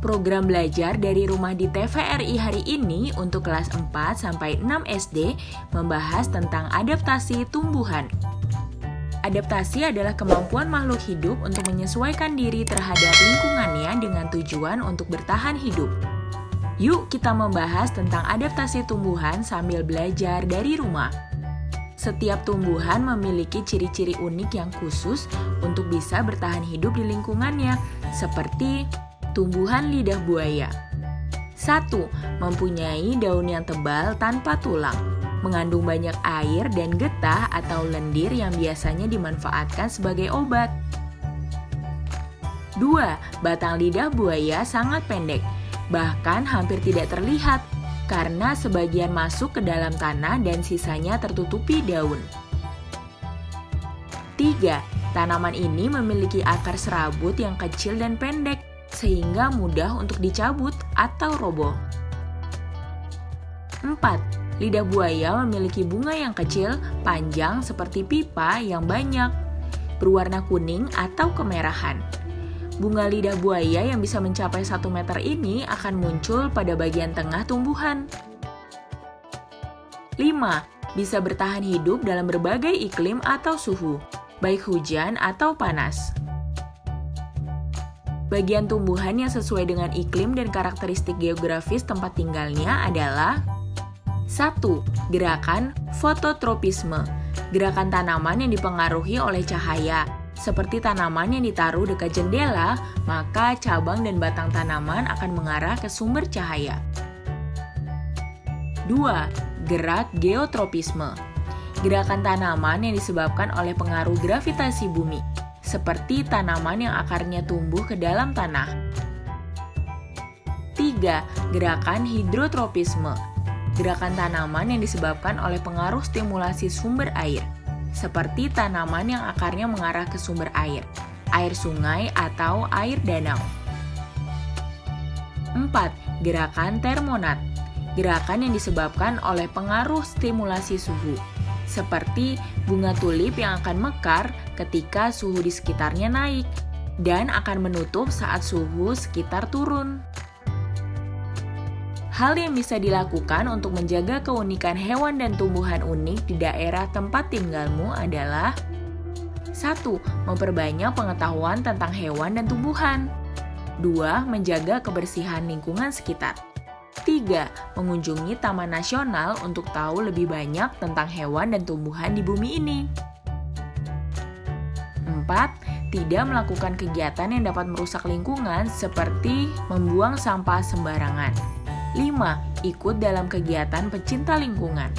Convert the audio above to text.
Program belajar dari rumah di TVRI hari ini untuk kelas 4-6 SD membahas tentang adaptasi tumbuhan. Adaptasi adalah kemampuan makhluk hidup untuk menyesuaikan diri terhadap lingkungannya dengan tujuan untuk bertahan hidup. Yuk kita membahas tentang adaptasi tumbuhan sambil belajar dari rumah. Setiap tumbuhan memiliki ciri-ciri unik yang khusus untuk bisa bertahan hidup di lingkungannya, seperti tumbuhan lidah buaya. 1. Mempunyai daun yang tebal tanpa tulang, mengandung banyak air dan getah atau lendir yang biasanya dimanfaatkan sebagai obat. 2. Batang lidah buaya sangat pendek, bahkan hampir tidak terlihat karena sebagian masuk ke dalam tanah dan sisanya tertutupi daun. 3. Tanaman ini memiliki akar serabut yang kecil dan pendek, sehingga mudah untuk dicabut atau roboh. 4. Lidah buaya memiliki bunga yang kecil, panjang seperti pipa yang banyak, berwarna kuning atau kemerahan. Bunga lidah buaya yang bisa mencapai 1 meter ini akan muncul pada bagian tengah tumbuhan. 5. Bisa bertahan hidup dalam berbagai iklim atau suhu, baik hujan atau panas. Bagian tumbuhan yang sesuai dengan iklim dan karakteristik geografis tempat tinggalnya adalah 1. Gerakan fototropisme, gerakan tanaman yang dipengaruhi oleh cahaya. Seperti tanaman yang ditaruh dekat jendela, maka cabang dan batang tanaman akan mengarah ke sumber cahaya. 2. Gerak geotropisme, gerakan tanaman yang disebabkan oleh pengaruh gravitasi bumi, seperti tanaman yang akarnya tumbuh ke dalam tanah. 3. Gerakan hidrotropisme, gerakan tanaman yang disebabkan oleh pengaruh stimulasi sumber air, seperti tanaman yang akarnya mengarah ke sumber air sungai atau air danau. 4. Gerakan termonat, gerakan yang disebabkan oleh pengaruh stimulasi suhu, seperti bunga tulip yang akan mekar ketika suhu di sekitarnya naik dan akan menutup saat suhu sekitar turun. Hal yang bisa dilakukan untuk menjaga keunikan hewan dan tumbuhan unik di daerah tempat tinggalmu adalah 1. Memperbanyak pengetahuan tentang hewan dan tumbuhan. 2. Menjaga kebersihan lingkungan sekitar. 3. Mengunjungi Taman Nasional untuk tahu lebih banyak tentang hewan dan tumbuhan di bumi ini. 4. Tidak melakukan kegiatan yang dapat merusak lingkungan seperti membuang sampah sembarangan. 5. Ikut dalam kegiatan pecinta lingkungan.